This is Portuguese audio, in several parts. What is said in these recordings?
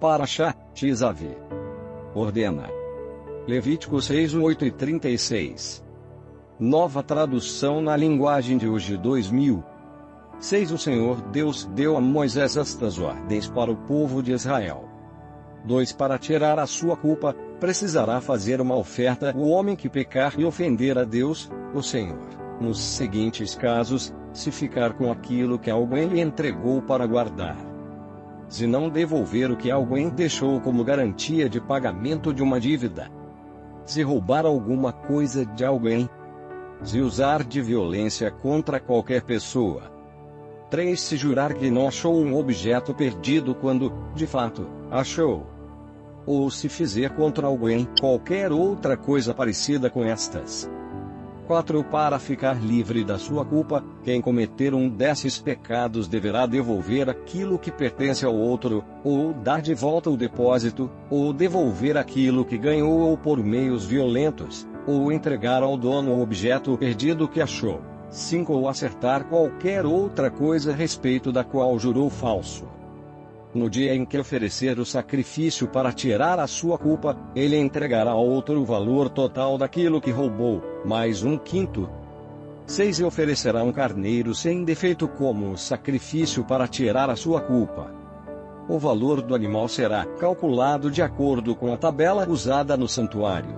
Parashá, Tzav. Ordena. Levítico 6, 8 e 36. Nova tradução na linguagem de hoje 2000. 6. O Senhor Deus deu a Moisés estas ordens para o povo de Israel. 2. Para tirar a sua culpa, precisará fazer uma oferta o homem que pecar e ofender a Deus, o Senhor, nos seguintes casos, se ficar com aquilo que alguém lhe entregou para guardar. Se não devolver o que alguém deixou como garantia de pagamento de uma dívida. Se roubar alguma coisa de alguém. Se usar de violência contra qualquer pessoa. 3. Se jurar que não achou um objeto perdido quando, de fato, achou. Ou se fizer contra alguém qualquer outra coisa parecida com estas. 4. Para ficar livre da sua culpa, quem cometer um desses pecados deverá devolver aquilo que pertence ao outro, ou dar de volta o depósito, ou devolver aquilo que ganhou ou por meios violentos, ou entregar ao dono o objeto perdido que achou. 5. Ou acertar qualquer outra coisa a respeito da qual jurou falso. No dia em que oferecer o sacrifício para tirar a sua culpa, ele entregará ao outro o valor total daquilo que roubou, mais 1/5. 6. E oferecerá um carneiro sem defeito como sacrifício para tirar a sua culpa. O valor do animal será calculado de acordo com a tabela usada no santuário.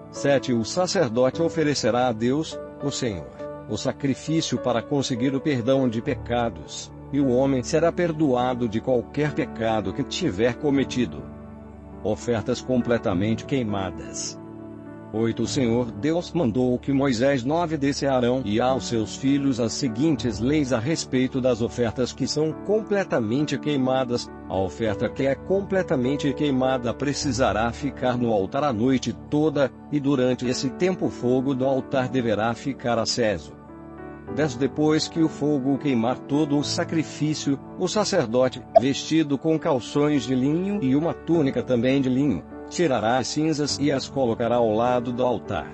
7. O sacerdote oferecerá a Deus, o Senhor, o sacrifício para conseguir o perdão de pecados, e o homem será perdoado de qualquer pecado que tiver cometido. Ofertas completamente queimadas. 8. O Senhor Deus mandou que Moisés desse a Arão e aos seus filhos as seguintes leis a respeito das ofertas que são completamente queimadas. A oferta que é completamente queimada precisará ficar no altar a noite toda, e durante esse tempo o fogo do altar deverá ficar aceso. 10. Depois que o fogo queimar todo o sacrifício, o sacerdote, vestido com calções de linho e uma túnica também de linho, tirará as cinzas e as colocará ao lado do altar.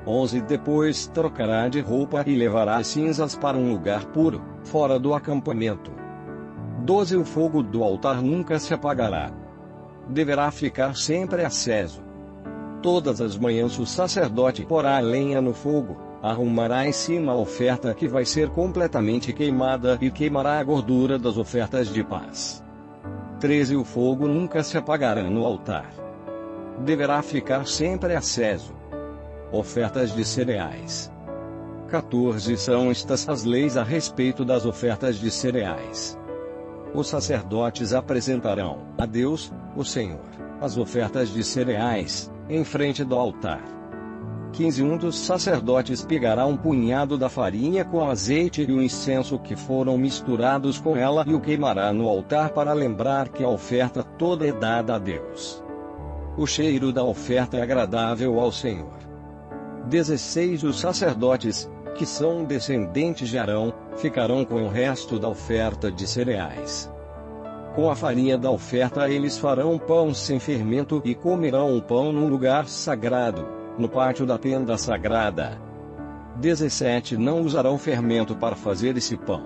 11. Depois trocará de roupa e levará as cinzas para um lugar puro, fora do acampamento. 12. O fogo do altar nunca se apagará. Deverá ficar sempre aceso. Todas as manhãs o sacerdote porá a lenha no fogo, arrumará em cima a oferta que vai ser completamente queimada e queimará a gordura das ofertas de paz. 13. O fogo nunca se apagará no altar. Deverá ficar sempre aceso. Ofertas de cereais. 14. São estas as leis a respeito das ofertas de cereais. Os sacerdotes apresentarão a Deus, o Senhor, as ofertas de cereais, em frente do altar. 15. Um dos sacerdotes pegará um punhado da farinha com azeite e o incenso que foram misturados com ela e o queimará no altar para lembrar que a oferta toda é dada a Deus. O cheiro da oferta é agradável ao Senhor. 16. Os sacerdotes, que são descendentes de Arão, ficarão com o resto da oferta de cereais. Com a farinha da oferta eles farão pão sem fermento e comerão o pão num lugar sagrado, no pátio da tenda sagrada. 17. Não usarão fermento para fazer esse pão.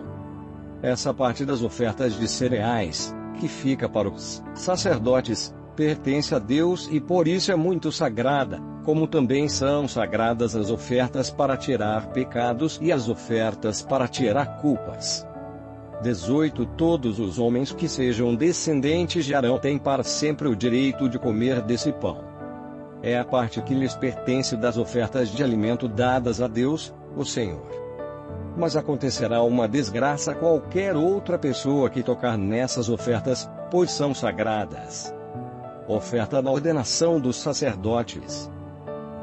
Essa parte das ofertas de cereais, que fica para os sacerdotes, pertence a Deus e por isso é muito sagrada, como também são sagradas as ofertas para tirar pecados e as ofertas para tirar culpas. 18. Todos os homens que sejam descendentes de Arão têm para sempre o direito de comer desse pão. É a parte que lhes pertence das ofertas de alimento dadas a Deus, o Senhor. Mas acontecerá uma desgraça a qualquer outra pessoa que tocar nessas ofertas, pois são sagradas. Oferta da ordenação dos sacerdotes.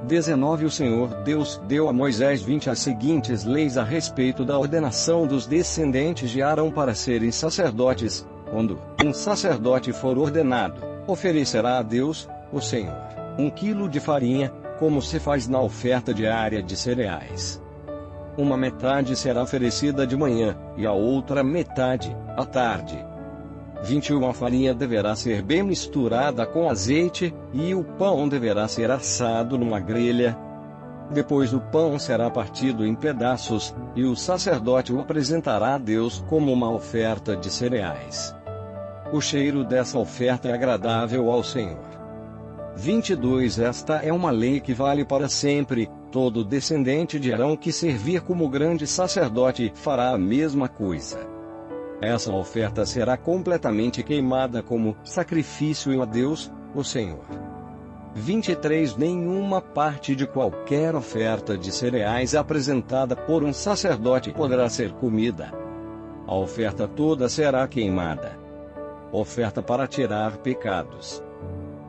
19. O Senhor Deus deu a Moisés as seguintes leis a respeito da ordenação dos descendentes de Arão para serem sacerdotes. Quando um sacerdote for ordenado, oferecerá a Deus, o Senhor, 1 quilo de farinha, como se faz na oferta diária de cereais. Uma metade será oferecida de manhã, e a outra metade, à tarde. 21. A farinha deverá ser bem misturada com azeite, e o pão deverá ser assado numa grelha. Depois o pão será partido em pedaços, e o sacerdote o apresentará a Deus como uma oferta de cereais. O cheiro dessa oferta é agradável ao Senhor. 22 Esta é uma lei que vale para sempre: todo descendente de Arão que servir como grande sacerdote fará a mesma coisa. Essa oferta será completamente queimada como sacrifício a Deus, o Senhor. 23 Nenhuma parte de qualquer oferta de cereais apresentada por um sacerdote poderá ser comida. A oferta toda será queimada. Oferta para tirar pecados.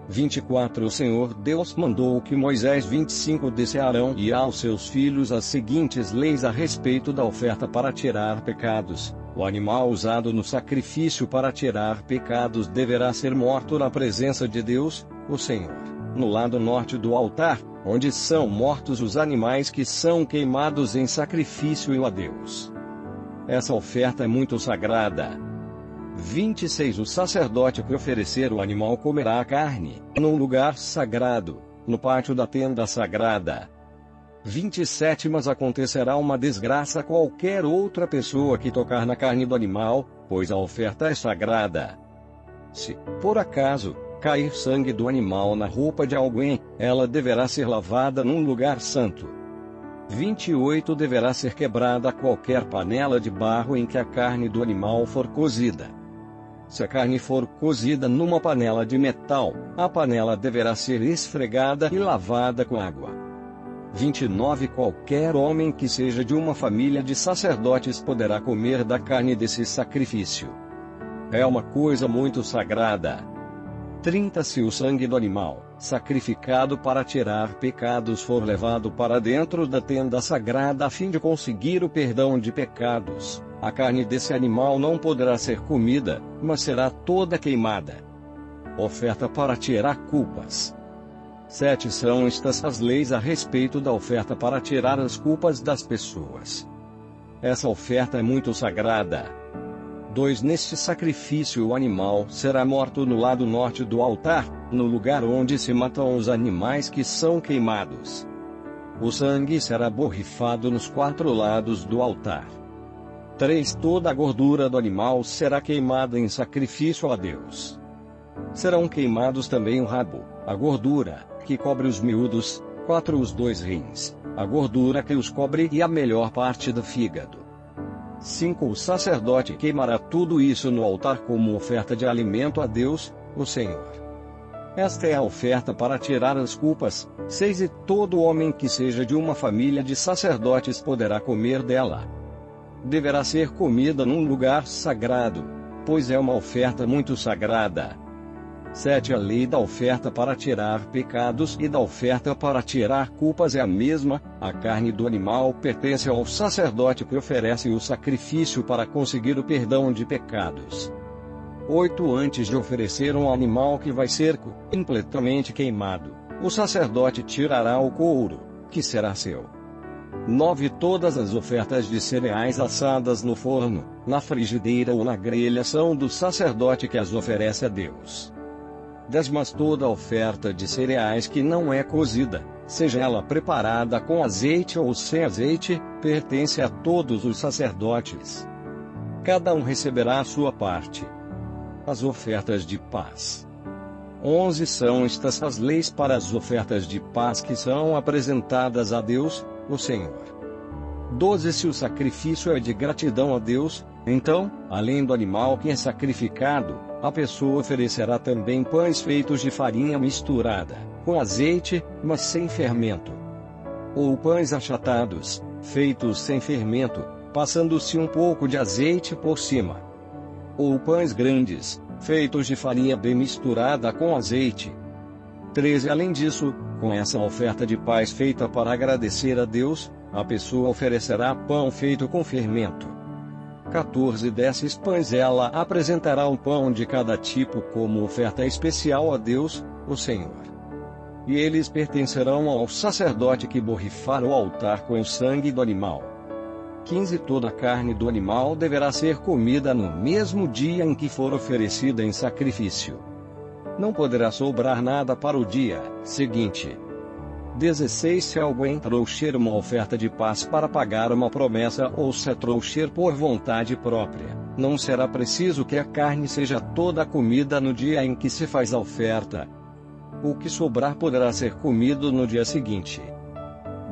24 O Senhor Deus mandou que Moisés 25 desse a Arão e aos seus filhos as seguintes leis a respeito da oferta para tirar pecados. O animal usado no sacrifício para tirar pecados deverá ser morto na presença de Deus, o Senhor, no lado norte do altar, onde são mortos os animais que são queimados em sacrifício a Deus. Essa oferta é muito sagrada. 26 O sacerdote que oferecer o animal comerá a carne, num lugar sagrado, no pátio da tenda sagrada. 27 Mas acontecerá uma desgraça a qualquer outra pessoa que tocar na carne do animal, pois a oferta é sagrada. Se, por acaso, cair sangue do animal na roupa de alguém, ela deverá ser lavada num lugar santo. 28 Deverá ser quebrada qualquer panela de barro em que a carne do animal for cozida. Se a carne for cozida numa panela de metal, a panela deverá ser esfregada e lavada com água. 29 Qualquer homem que seja de uma família de sacerdotes poderá comer da carne desse sacrifício. É uma coisa muito sagrada. 30 Se o sangue do animal, sacrificado para tirar pecados, for levado para dentro da tenda sagrada a fim de conseguir o perdão de pecados, a carne desse animal não poderá ser comida, mas será toda queimada. Oferta para tirar culpas. 7 São estas as leis a respeito da oferta para tirar as culpas das pessoas. Essa oferta é muito sagrada. 2 Neste sacrifício o animal será morto no lado norte do altar, no lugar onde se matam os animais que são queimados. O sangue será borrifado nos 4 lados do altar. 3 Toda a gordura do animal será queimada em sacrifício a Deus. Serão queimados também o rabo, a gordura que cobre os miúdos, 4 Os 2 rins, a gordura que os cobre e a melhor parte do fígado. 5 O sacerdote queimará tudo isso no altar como oferta de alimento a Deus, o Senhor. Esta é a oferta para tirar as culpas. 6 E todo homem que seja de uma família de sacerdotes poderá comer dela. Deverá ser comida num lugar sagrado, pois é uma oferta muito sagrada. 7 A lei da oferta para tirar pecados e da oferta para tirar culpas é a mesma: a carne do animal pertence ao sacerdote que oferece o sacrifício para conseguir o perdão de pecados. 8 Antes de oferecer um animal que vai ser completamente queimado, o sacerdote tirará o couro, que será seu. 9 Todas as ofertas de cereais assadas no forno, na frigideira ou na grelha são do sacerdote que as oferece a Deus. 10 Mas toda oferta de cereais que não é cozida, seja ela preparada com azeite ou sem azeite, pertence a todos os sacerdotes. Cada um receberá a sua parte. As ofertas de paz. 11 São estas as leis para as ofertas de paz que são apresentadas a Deus, o Senhor. 12 Se o sacrifício é de gratidão a Deus, então, além do animal que é sacrificado, a pessoa oferecerá também pães feitos de farinha misturada com azeite, mas sem fermento. Ou pães achatados, feitos sem fermento, passando-se um pouco de azeite por cima. Ou pães grandes, feitos de farinha bem misturada com azeite. 13 Além disso, com essa oferta de paz feita para agradecer a Deus, a pessoa oferecerá pão feito com fermento. 14 Desses pães ela apresentará um pão de cada tipo como oferta especial a Deus, o Senhor. E eles pertencerão ao sacerdote que borrifar o altar com o sangue do animal. 15 Toda a carne do animal deverá ser comida no mesmo dia em que for oferecida em sacrifício. Não poderá sobrar nada para o dia seguinte. 16 Se alguém trouxer uma oferta de paz para pagar uma promessa ou se trouxer por vontade própria, Não será preciso que a carne seja toda comida no dia em que se faz a oferta. O que sobrar poderá ser comido no dia seguinte.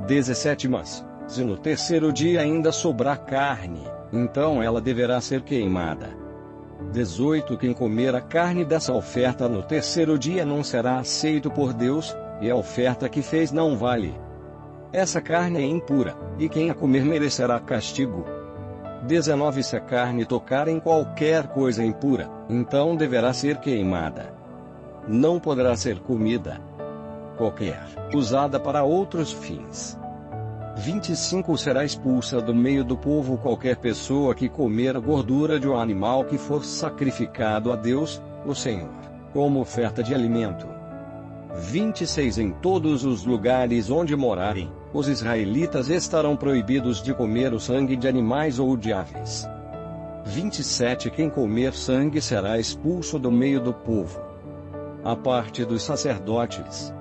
17 Mas, se no terceiro dia ainda sobrar carne, então ela deverá ser queimada. 18 Quem comer a carne dessa oferta no terceiro dia não será aceito por Deus, e a oferta que fez não vale. Essa carne é impura, e quem a comer merecerá castigo. 19 Se a carne tocar em qualquer coisa impura, então deverá ser queimada. Não poderá ser comida qualquer, usada para outros fins. 25 Será expulsa do meio do povo qualquer pessoa que comer a gordura de um animal que for sacrificado a Deus, o Senhor, como oferta de alimento. 26 Em todos os lugares onde morarem, os israelitas estarão proibidos de comer o sangue de animais ou de aves. 27 Quem comer sangue será expulso do meio do povo, a parte dos sacerdotes.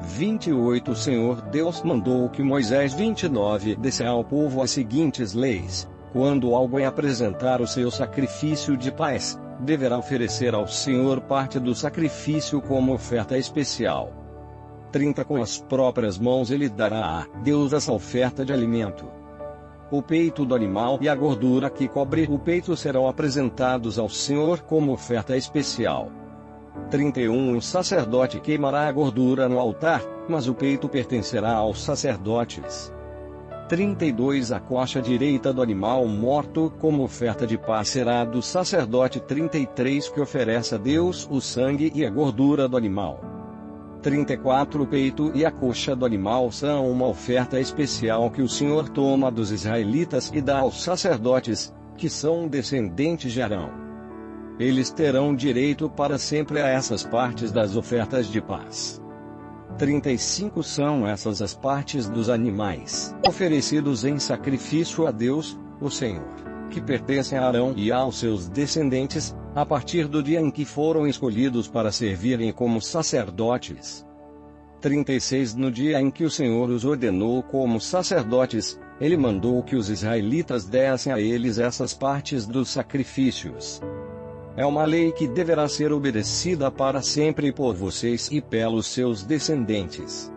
28 O Senhor Deus mandou que Moisés 29 desse ao povo as seguintes leis: quando alguém apresentar o seu sacrifício de paz, deverá oferecer ao Senhor parte do sacrifício como oferta especial. 30 Com as próprias mãos ele dará a Deus essa oferta de alimento. O peito do animal e a gordura que cobre o peito serão apresentados ao Senhor como oferta especial. 31 O sacerdote queimará a gordura no altar, mas o peito pertencerá aos sacerdotes. 32 A coxa direita do animal morto como oferta de paz será do sacerdote. 33 Que oferece a Deus o sangue e a gordura do animal. 34 O peito e a coxa do animal são uma oferta especial que o Senhor toma dos israelitas e dá aos sacerdotes, que são descendentes de Arão. Eles terão direito para sempre a essas partes das ofertas de paz. 35 São essas as partes dos animais oferecidos em sacrifício a Deus, o Senhor, que pertencem a Arão e aos seus descendentes, a partir do dia em que foram escolhidos para servirem como sacerdotes. 36 No dia em que o Senhor os ordenou como sacerdotes, ele mandou que os israelitas dessem a eles essas partes dos sacrifícios. É uma lei que deverá ser obedecida para sempre por vocês e pelos seus descendentes.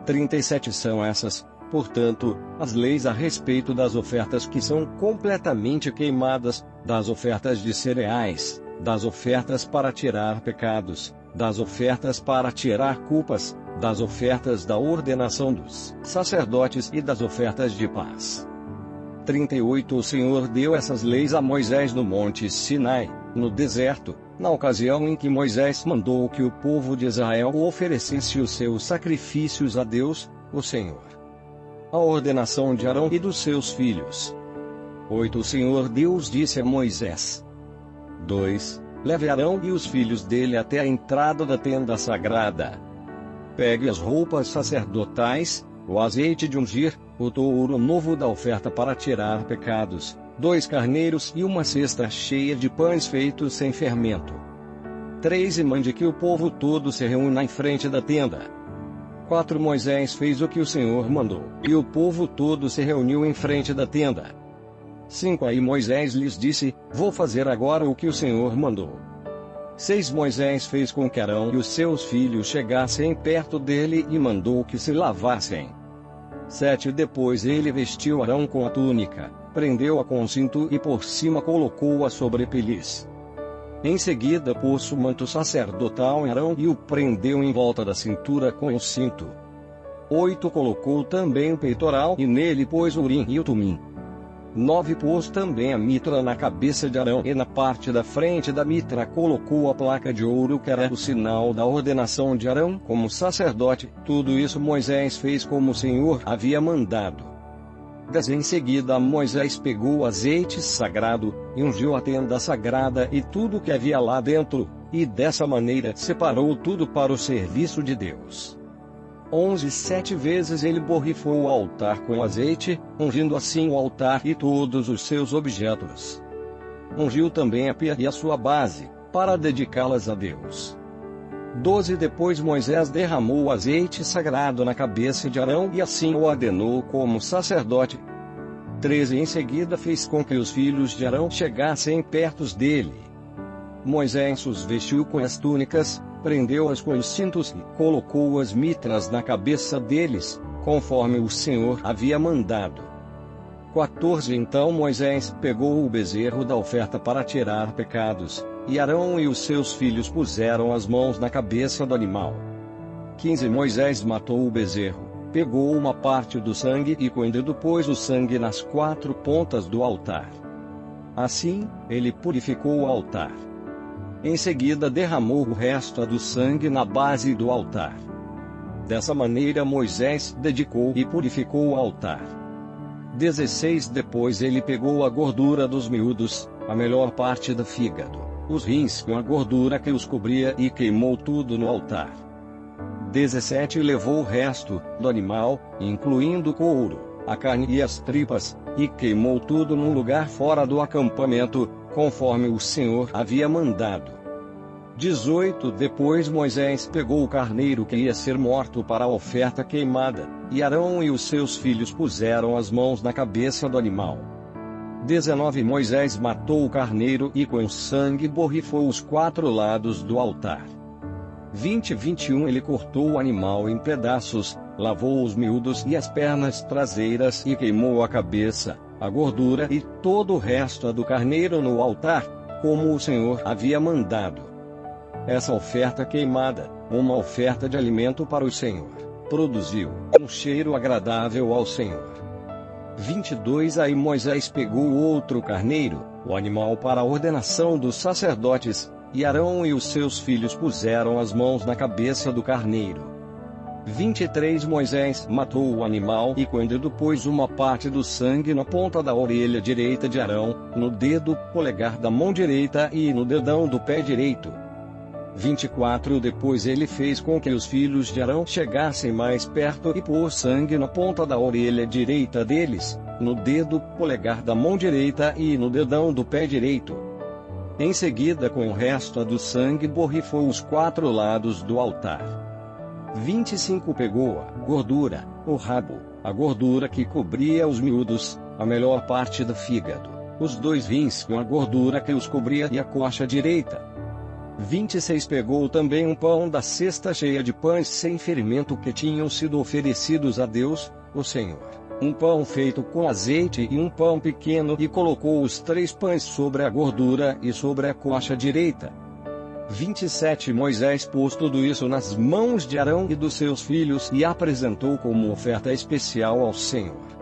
37 São essas, portanto, as leis a respeito das ofertas que são completamente queimadas, das ofertas de cereais, das ofertas para tirar pecados, das ofertas para tirar culpas, das ofertas da ordenação dos sacerdotes e das ofertas de paz. 38 O Senhor deu essas leis a Moisés no monte Sinai, no deserto, na ocasião em que Moisés mandou que o povo de Israel oferecesse os seus sacrifícios a Deus, o Senhor. A ordenação de Arão e dos seus filhos. 8 O Senhor Deus disse a Moisés: 2. Leve Arão e os filhos dele até a entrada da tenda sagrada. Pegue as roupas sacerdotais, o azeite de ungir, o touro novo da oferta para tirar pecados, 2 carneiros e uma cesta cheia de pães feitos sem fermento. 3 E mande que o povo todo se reúna em frente da tenda. 4 Moisés fez o que o Senhor mandou, e o povo todo se reuniu em frente da tenda. 5 Aí Moisés lhes disse: Vou fazer agora o que o Senhor mandou. 6 Moisés fez com que Arão e os seus filhos chegassem perto dele e mandou que se lavassem. 7 Depois ele vestiu Arão com a túnica, prendeu-a com o cinto e por cima colocou-a sobre Pilis. Em seguida pôs o manto sacerdotal em Arão e o prendeu em volta da cintura com o cinto. 8 Colocou também o peitoral e nele pôs o urim e o tumim. 9 Pôs também a mitra na cabeça de Arão e na parte da frente da mitra colocou a placa de ouro que era o sinal da ordenação de Arão como sacerdote. Tudo isso Moisés fez como o Senhor havia mandado. 10 Em seguida Moisés pegou o azeite sagrado, e ungiu a tenda sagrada e tudo o que havia lá dentro, e dessa maneira separou tudo para o serviço de Deus. 11 7 vezes ele borrifou o altar com azeite, ungindo assim o altar e todos os seus objetos. Ungiu também a pia e a sua base, para dedicá-las a Deus. 12 Depois Moisés derramou o azeite sagrado na cabeça de Arão e assim o ordenou como sacerdote. 13 Em seguida fez com que os filhos de Arão chegassem perto dele. Moisés os vestiu com as túnicas, prendeu-as com os cintos e colocou as mitras na cabeça deles, conforme o Senhor havia mandado. 14 Então Moisés pegou o bezerro da oferta para tirar pecados, e Arão e os seus filhos puseram as mãos na cabeça do animal. 15 Moisés matou o bezerro, pegou uma parte do sangue e coendeu pôs o sangue nas 4 pontas do altar. Assim, ele purificou o altar. Em seguida derramou o resto do sangue na base do altar. Dessa maneira Moisés dedicou e purificou o altar. 16 Depois ele pegou a gordura dos miúdos, a melhor parte do fígado, os rins com a gordura que os cobria e queimou tudo no altar. 17 Levou o resto do animal, incluindo o couro, a carne e as tripas, e queimou tudo num lugar fora do acampamento, conforme o Senhor havia mandado. 18 Depois Moisés pegou o carneiro que ia ser morto para a oferta queimada, e Arão e os seus filhos puseram as mãos na cabeça do animal. 19 Moisés matou o carneiro e com o sangue borrifou os 4 lados do altar. 20-21 Ele cortou o animal em pedaços, lavou os miúdos e as pernas traseiras e queimou a cabeça, a gordura e todo o resto do carneiro no altar, como o Senhor havia mandado. Essa oferta queimada, uma oferta de alimento para o Senhor, produziu um cheiro agradável ao Senhor. 22 Aí Moisés pegou outro carneiro, o animal para a ordenação dos sacerdotes, e Arão e os seus filhos puseram as mãos na cabeça do carneiro. 23 Moisés matou o animal e coendeu pôs uma parte do sangue na ponta da orelha direita de Arão, no dedo polegar da mão direita e no dedão do pé direito. 24 Depois ele fez com que os filhos de Arão chegassem mais perto e pôs sangue na ponta da orelha direita deles, no dedo polegar da mão direita e no dedão do pé direito. Em seguida com o resto do sangue borrifou os 4 lados do altar. 25 Pegou a gordura, o rabo, a gordura que cobria os miúdos, a melhor parte do fígado, os 2 rins com a gordura que os cobria e a coxa direita. 26 Pegou também um pão da cesta cheia de pães sem ferimento que tinham sido oferecidos a Deus, o Senhor, um pão feito com azeite e um pão pequeno e colocou os 3 pães sobre a gordura e sobre a coxa direita. 27 Moisés pôs tudo isso nas mãos de Arão e dos seus filhos e apresentou como oferta especial ao Senhor.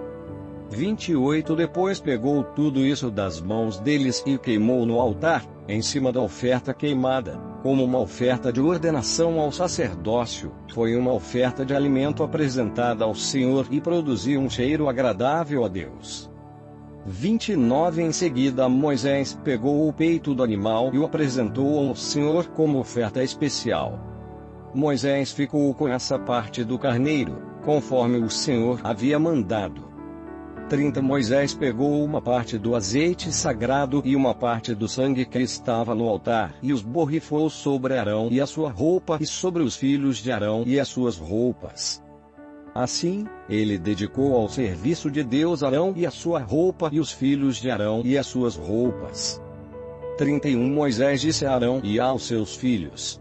28 Depois pegou tudo isso das mãos deles e queimou no altar, em cima da oferta queimada, como uma oferta de ordenação ao sacerdócio, foi uma oferta de alimento apresentada ao Senhor e produziu um cheiro agradável a Deus. 29 Em seguida Moisés pegou o peito do animal e o apresentou ao Senhor como oferta especial. Moisés ficou com essa parte do carneiro, conforme o Senhor havia mandado. 30 Moisés pegou uma parte do azeite sagrado e uma parte do sangue que estava no altar e os borrifou sobre Arão e a sua roupa e sobre os filhos de Arão e as suas roupas. Assim, ele dedicou ao serviço de Deus Arão e a sua roupa e os filhos de Arão e as suas roupas. 31 Moisés disse a Arão e aos seus filhos: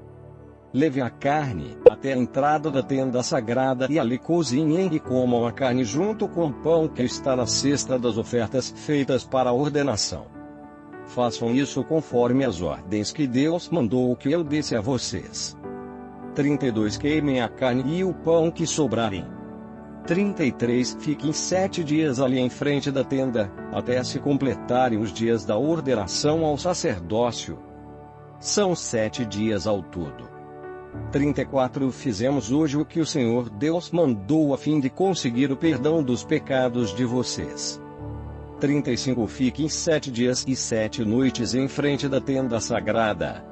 Leve a carne até a entrada da tenda sagrada e ali cozinhem e comam a carne junto com o pão que está na cesta das ofertas feitas para a ordenação. Façam isso conforme as ordens que Deus mandou que eu desse a vocês. 32 Queimem a carne e o pão que sobrarem. 33 Fiquem 7 dias ali em frente da tenda, até se completarem os dias da ordenação ao sacerdócio. São 7 dias ao todo. 34 Fizemos hoje o que o Senhor Deus mandou a fim de conseguir o perdão dos pecados de vocês. 35 Fiquem 7 dias e 7 noites em frente da tenda sagrada.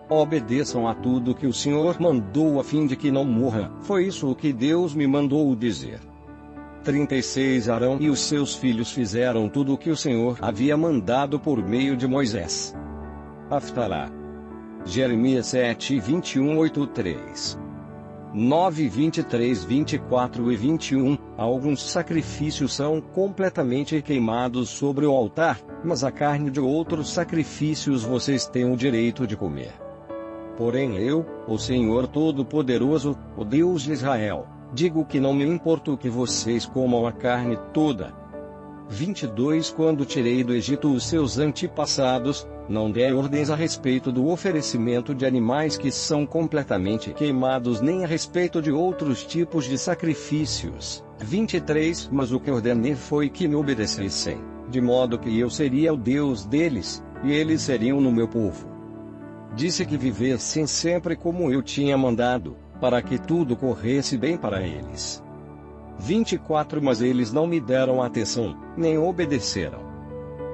Obedeçam a tudo que o Senhor mandou a fim de que não morra, foi isso o que Deus me mandou dizer. 36 Arão e os seus filhos fizeram tudo o que o Senhor havia mandado por meio de Moisés. Aftará. Jeremias 7, 21, 8, 3. 9, 23, 24 e 21. Alguns sacrifícios são completamente queimados sobre o altar, mas a carne de outros sacrifícios vocês têm o direito de comer. Porém eu, o Senhor Todo-Poderoso, o Deus de Israel, digo que não me importo que vocês comam a carne toda. 22 Quando tirei do Egito os seus antepassados, não dei ordens a respeito do oferecimento de animais que são completamente queimados nem a respeito de outros tipos de sacrifícios. 23 Mas o que ordenei foi que me obedecessem, de modo que eu seria o Deus deles, e eles seriam no meu povo. Disse que vivessem sempre como eu tinha mandado, para que tudo corresse bem para eles. 24 Mas eles não me deram atenção, nem obedeceram.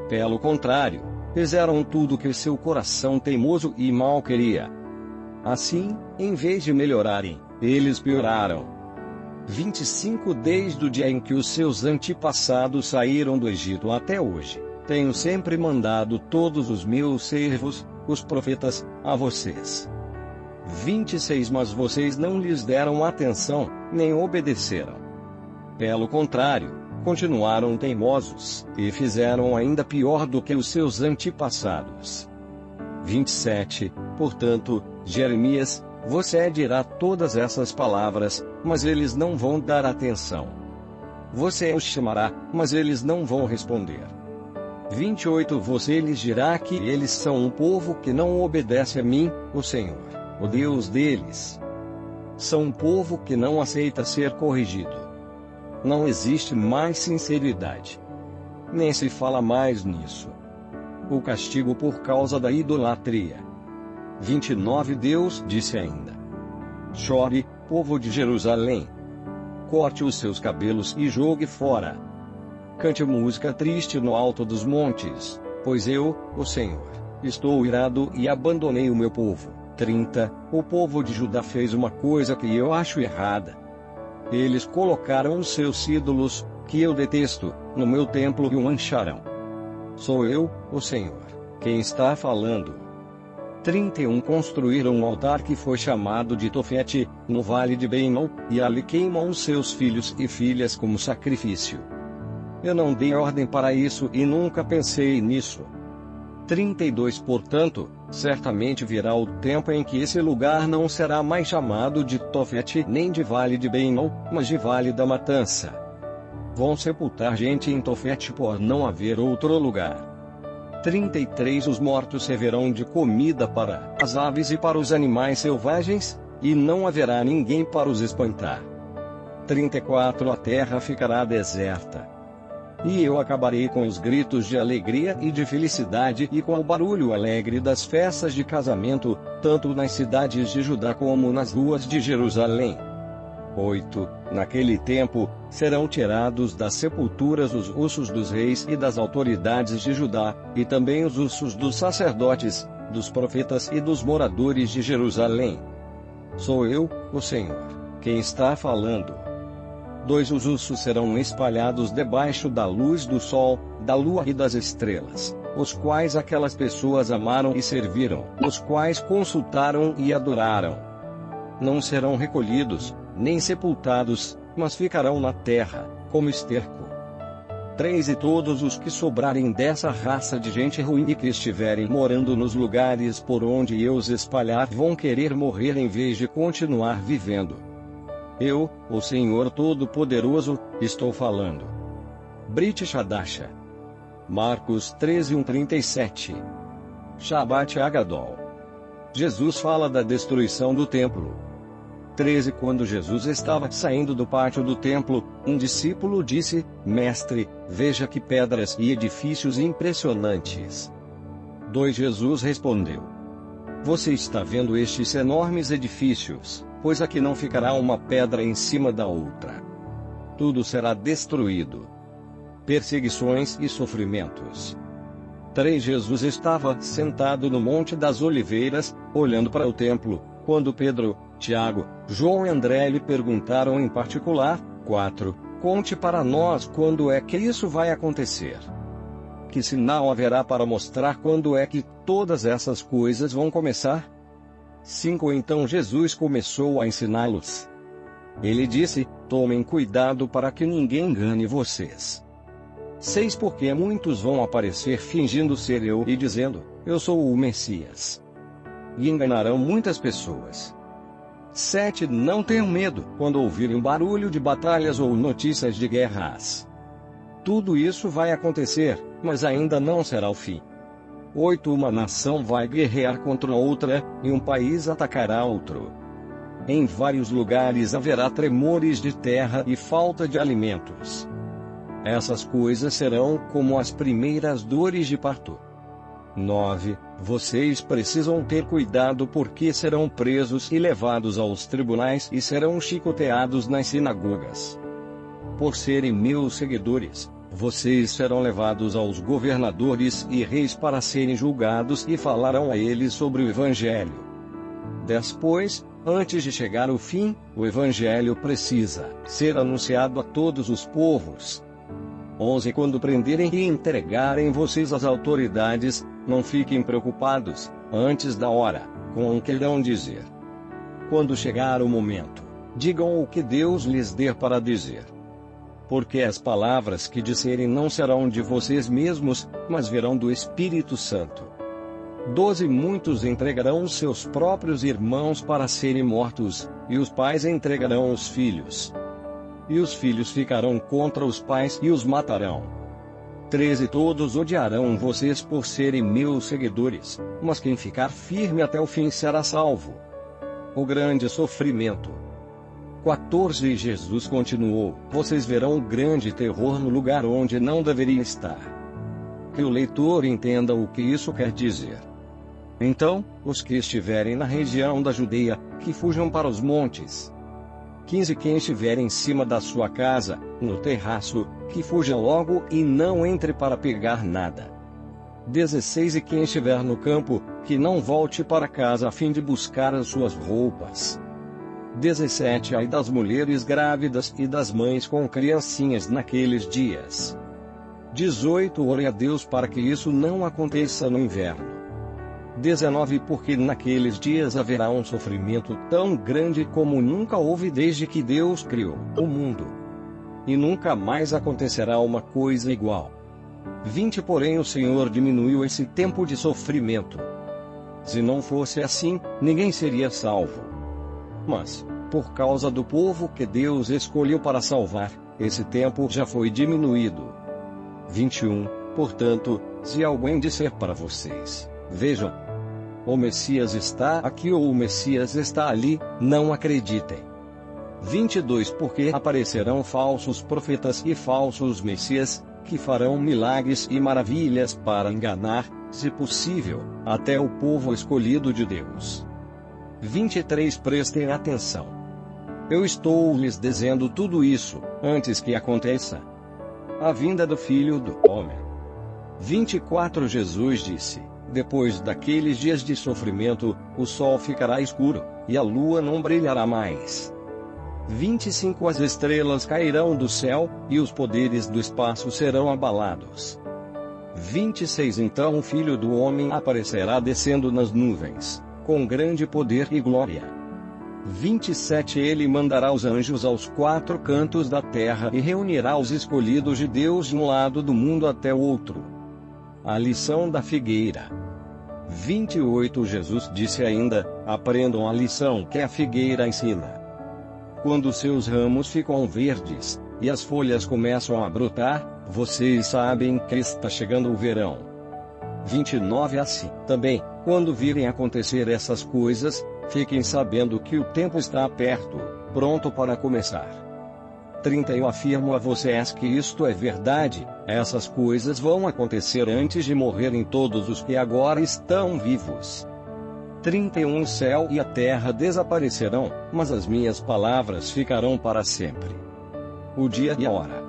Pelo contrário, fizeram tudo o que seu coração teimoso e mau queria. Assim, em vez de melhorarem, eles pioraram. 25 Desde o dia em que os seus antepassados saíram do Egito até hoje, tenho sempre mandado todos os meus servos, os profetas, a vocês. 26 Mas vocês não lhes deram atenção, nem obedeceram. Pelo contrário, continuaram teimosos, e fizeram ainda pior do que os seus antepassados. 27 Portanto, Jeremias, você dirá todas essas palavras, mas eles não vão dar atenção. Você os chamará, mas eles não vão responder. 28 Você lhes dirá que eles são um povo que não obedece a mim, o Senhor, o Deus deles. São um povo que não aceita ser corrigido. Não existe mais sinceridade. Nem se fala mais nisso. O castigo por causa da idolatria. 29 Deus disse ainda: chore, povo de Jerusalém. Corte os seus cabelos e jogue fora. Cante música triste no alto dos montes, pois eu, o Senhor, estou irado e abandonei o meu povo. 30 O povo de Judá fez uma coisa que eu acho errada. Eles colocaram os seus ídolos, que eu detesto, no meu templo e o mancharão. Sou eu, o Senhor, quem está falando. 31 Construíram um altar que foi chamado de Tofete, no vale de Ben-Hinom, e ali queimam os seus filhos e filhas como sacrifício. Eu não dei ordem para isso e nunca pensei nisso. 32 Portanto, certamente virá o tempo em que esse lugar não será mais chamado de Tofete nem de Vale de Ben-Hinom, mas de Vale da Matança. Vão sepultar gente em Tofete por não haver outro lugar. 33 Os mortos servirão de comida para as aves e para os animais selvagens, e não haverá ninguém para os espantar. 34 A terra ficará deserta. E eu acabarei com os gritos de alegria e de felicidade e com o barulho alegre das festas de casamento, tanto nas cidades de Judá como nas ruas de Jerusalém. 8 Naquele tempo, serão tirados das sepulturas os ossos dos reis e das autoridades de Judá, e também os ossos dos sacerdotes, dos profetas e dos moradores de Jerusalém. Sou eu, o Senhor, quem está falando. 2 Os ossos serão espalhados debaixo da luz do sol, da lua e das estrelas, os quais aquelas pessoas amaram e serviram, os quais consultaram e adoraram. Não serão recolhidos, nem sepultados, mas ficarão na terra, como esterco. 3 E todos os que sobrarem dessa raça de gente ruim e que estiverem morando nos lugares por onde eu os espalhar vão querer morrer em vez de continuar vivendo. Eu, o Senhor Todo-Poderoso, estou falando. Brit Shadasha. Marcos 13:37. Shabat Agadol. Jesus fala da destruição do templo. 13 Quando Jesus estava saindo do pátio do templo, um discípulo disse: Mestre, veja que pedras e edifícios impressionantes. 2 Jesus respondeu: Você está vendo estes enormes edifícios, pois aqui não ficará uma pedra em cima da outra. Tudo será destruído. Perseguições e sofrimentos. 3 Jesus estava sentado no Monte das Oliveiras, olhando para o templo, quando Pedro, Tiago, João e André lhe perguntaram em particular. 4 Conte para nós quando é que isso vai acontecer. Que sinal haverá para mostrar quando é que todas essas coisas vão começar? 5 Então Jesus começou a ensiná-los. Ele disse: tomem cuidado para que ninguém engane vocês. 6 Porque muitos vão aparecer fingindo ser eu e dizendo, eu sou o Messias. E enganarão muitas pessoas. 7 Não tenham medo quando ouvirem barulho de batalhas ou notícias de guerras. Tudo isso vai acontecer, mas ainda não será o fim. 8 Uma nação vai guerrear contra outra, e um país atacará outro. Em vários lugares haverá tremores de terra e falta de alimentos. Essas coisas serão como as primeiras dores de parto. 9 Vocês precisam ter cuidado porque serão presos e levados aos tribunais e serão chicoteados nas sinagogas. Por serem meus seguidores, vocês serão levados aos governadores e reis para serem julgados e falarão a eles sobre o Evangelho. 10 Pois, antes de chegar o fim, o Evangelho precisa ser anunciado a todos os povos. 11 Quando prenderem e entregarem vocês às autoridades, não fiquem preocupados, antes da hora, com o que irão dizer. Quando chegar o momento, digam o que Deus lhes der para dizer. Porque as palavras que disserem não serão de vocês mesmos, mas virão do Espírito Santo. 12 Muitos entregarão seus próprios irmãos para serem mortos, e os pais entregarão os filhos. E os filhos ficarão contra os pais e os matarão. 13 Todos odiarão vocês por serem meus seguidores, mas quem ficar firme até o fim será salvo. O grande sofrimento. 14 Jesus continuou, vocês verão grande terror no lugar onde não deveria estar. Que o leitor entenda o que isso quer dizer. Então, os que estiverem na região da Judeia, que fujam para os montes. 15 Quem estiver em cima da sua casa, no terraço, que fuja logo e não entre para pegar nada. 16 E quem estiver no campo, que não volte para casa a fim de buscar as suas roupas. 17 Ai das mulheres grávidas e das mães com criancinhas naqueles dias. 18 Ore a Deus para que isso não aconteça no inverno. 19 Porque naqueles dias haverá um sofrimento tão grande como nunca houve desde que Deus criou o mundo. E nunca mais acontecerá uma coisa igual. 20 Porém o Senhor diminuiu esse tempo de sofrimento. Se não fosse assim, ninguém seria salvo. Mas, por causa do povo que Deus escolheu para salvar, esse tempo já foi diminuído. 21 Portanto, se alguém disser para vocês, vejam, o Messias está aqui ou o Messias está ali, não acreditem. 22 Porque aparecerão falsos profetas e falsos messias, que farão milagres e maravilhas para enganar, se possível, até o povo escolhido de Deus. 23 Prestem atenção. Eu estou lhes dizendo tudo isso, antes que aconteça a vinda do Filho do Homem. 24 Jesus disse, depois daqueles dias de sofrimento, o sol ficará escuro, e a lua não brilhará mais. 25 As estrelas cairão do céu, e os poderes do espaço serão abalados. 26 Então o Filho do Homem aparecerá descendo nas nuvens, com grande poder e glória. 27 Ele mandará os anjos aos 4 cantos da terra e reunirá os escolhidos de Deus de um lado do mundo até o outro. A lição da figueira. 28 Jesus disse ainda, aprendam a lição que a figueira ensina. Quando seus ramos ficam verdes, e as folhas começam a brotar, vocês sabem que está chegando o verão. 29 Assim, também, quando virem acontecer essas coisas, fiquem sabendo que o tempo está perto, pronto para começar. 30 Eu afirmo a vocês que isto é verdade, essas coisas vão acontecer antes de morrerem todos os que agora estão vivos. 31 O céu e a terra desaparecerão, mas as minhas palavras ficarão para sempre. O dia e a hora.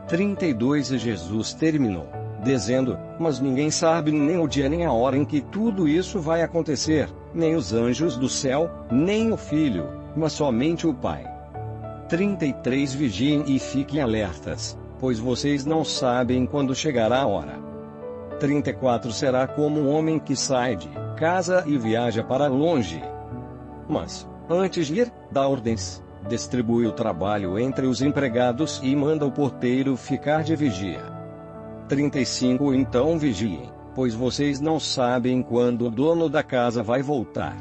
32 E Jesus terminou, dizendo, mas ninguém sabe nem o dia nem a hora em que tudo isso vai acontecer, nem os anjos do céu, nem o Filho, mas somente o Pai. 33 Vigiem e fiquem alertas, pois vocês não sabem quando chegará a hora. 34 Será como um homem que sai de casa e viaja para longe. Mas, antes de ir, dá ordens, distribui o trabalho entre os empregados e manda o porteiro ficar de vigia. 35 Então vigiem, pois vocês não sabem quando o dono da casa vai voltar.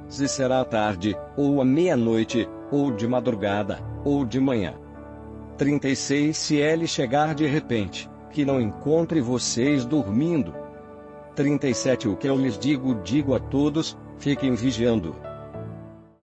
Se será à tarde, ou à meia-noite, ou de madrugada, ou de manhã. 36 Se ele chegar de repente, que não encontre vocês dormindo. 37 O que eu lhes digo, digo a todos: fiquem vigiando.